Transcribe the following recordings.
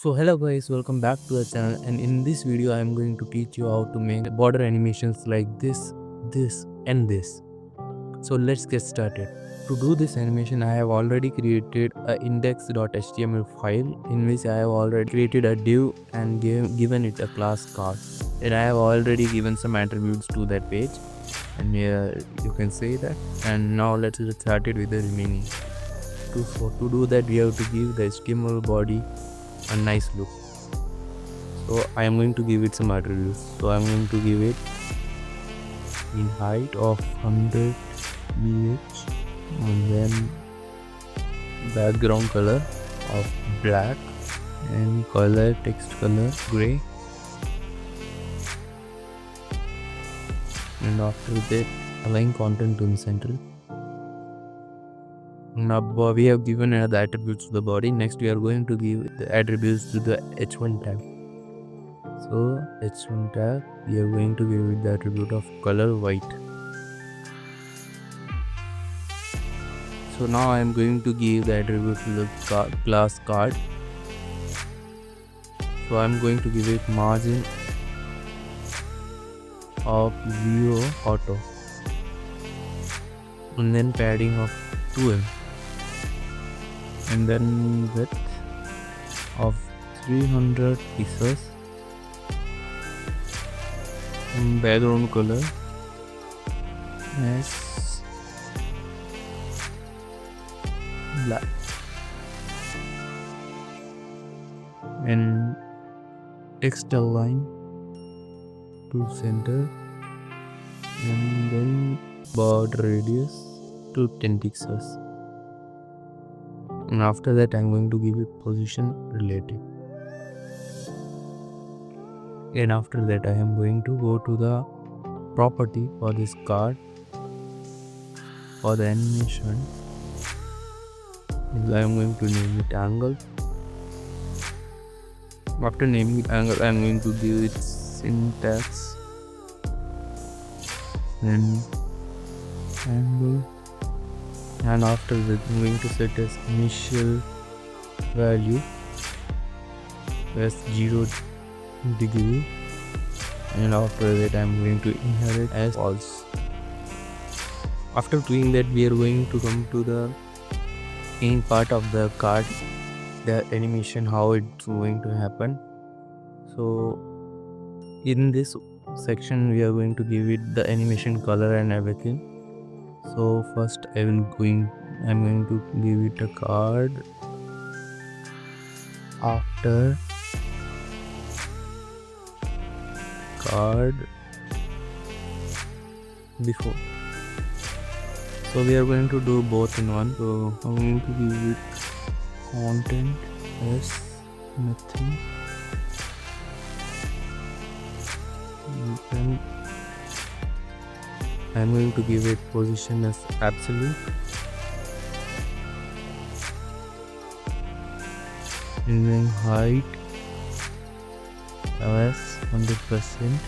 So hello guys, welcome back to the channel, and in this video I am going to teach you how to make border animations like this and this. So let's get started. To do this animation I have already created a index.html file in which I have already created a div and given it a class card, and I have already given some attributes to that page, and here you can say that. And now let's get started with the remaining. To do that we have to give the HTML body a nice look. So I am going to give it some attributes. So I am going to give it in height of 100 ph, and then background color of black, and color text color gray, and after that align content to the center. Now we have given the attributes to the body. Next we are going to give the attributes to the h1 tag. So h1 tag we are going to give it the attribute of color white. So now I am going to give the attribute to the class card. So I am going to give it margin of 0 auto, and then padding of 2m, and then width of 300 pixels, and background color as black, and text align to center, and then border radius to 10 pixels, and after that I'm going to give it position relative. And after that I am going to go to the property for this card. For the animation I am going to name it angle. After naming it angle I am going to give it syntax, then angle, and after that I'm going to set as initial value as 0 degree, and after that I'm going to inherit as false. After doing that we are going to come to the main part of the card, the animation, how it's going to happen. So in this section we are going to give it the animation color and everything. So first I'm going to give it a card. After card before, so we are going to do both in one. So I'm going to give it content as nothing, and I'm going to give it position as absolute, and then height as 100%,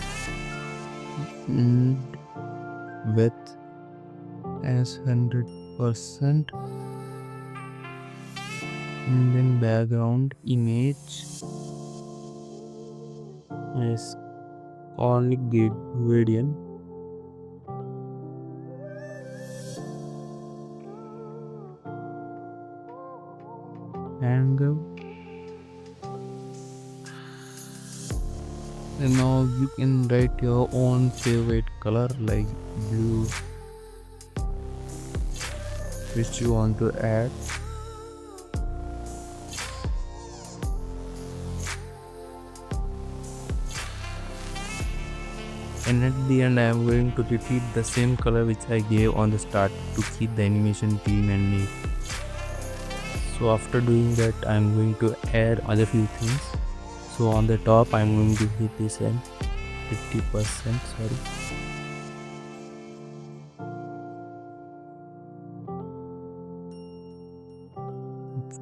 and width as 100%, and then background image as conic gradient, angle, and now you can write your own favorite color like blue which you want to add. And at the end I am going to repeat the same color which I gave on the start to keep the animation clean and neat. So after doing that I am going to add other few things. So on the top I am going to hit this and 50%,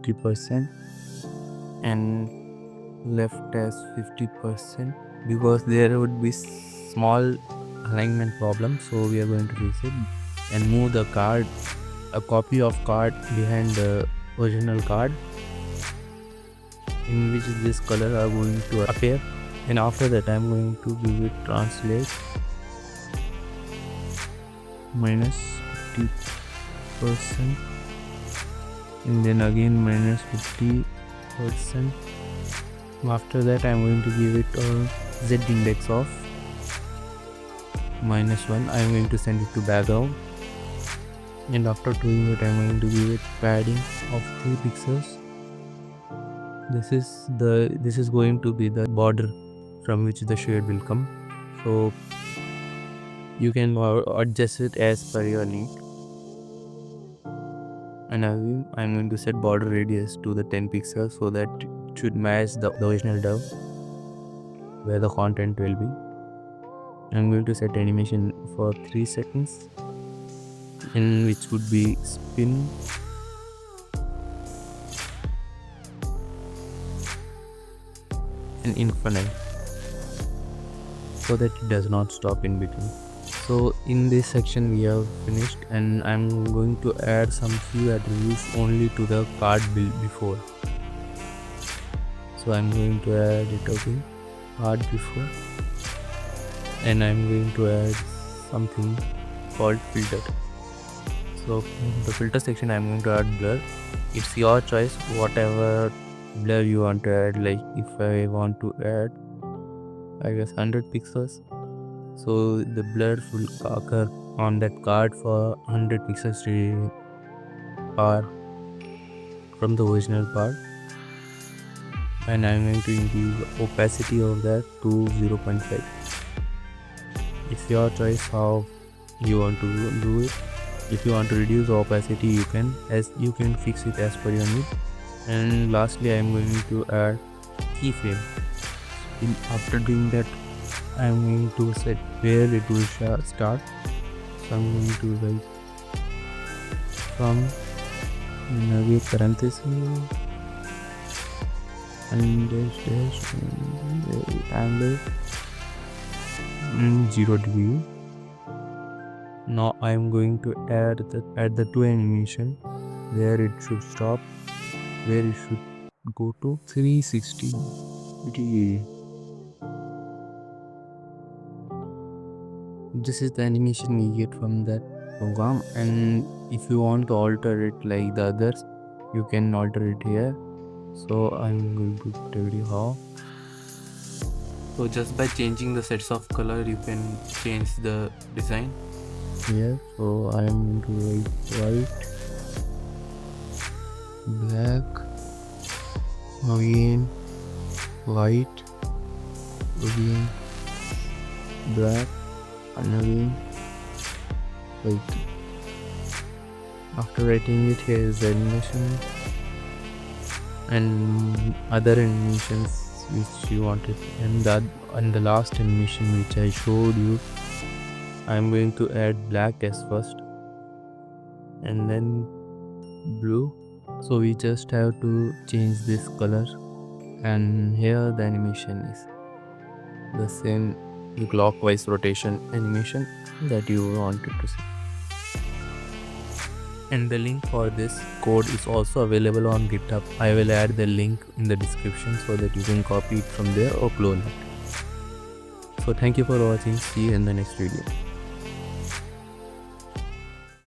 50%, and left as 50%, because there would be small alignment problem. So we are going to reset and move the card, a copy of card behind the original card, in which this color are going to appear, and after that I'm going to give it translate minus 50%, and then again minus 50%. After that I'm going to give it a z index of -1. I'm going to send it to background, and after doing it I'm going to give it padding of 3 pixels. This is going to be the border from which the shade will come, so you can adjust it as per your need. And I'm going to set border radius to the 10 pixels so that it should match the original dove where the content will be. I'm going to set animation for 3 seconds, in which would be spin and infinite, so that it does not stop in between. So in this section we have finished, and I'm going to add some few attributes only to the card build before. So I'm going to add it again, card before, and I'm going to add something called filter. So in the filter section I'm going to add blur. It's your choice whatever blur you want to add. Like if I want to add, I guess 100 pixels, so the blur will occur on that card for 100 pixels far from the original part, and I'm going to increase opacity of that to 0.5. It's your choice how you want to do it. If you want to reduce the opacity, you can fix it as per your need. And lastly I'm going to add keyframe. After doing that I'm going to set where it will start. So I'm going to write from with parenthesis and dash angle 0 degree. Now I am going to add the to animation where it should stop, where it should go to 360 degree. This is the animation we get from that program, and if you want to alter it like the others, you can alter it here. So I'm going to tell you how. So just by changing the sets of color you can change the design here. So I am going to write white, black, again white, again black, and again white. After writing it, here is the animation and other animations which you wanted, and the last animation which I showed you, I'm going to add black as first and then blue. So we just have to change this color, and here the animation is the same clockwise rotation animation that you wanted to see. And the link for this code is also available on GitHub. I will add the link in the description so that you can copy it from there or clone it. So thank you for watching. See you in the next video.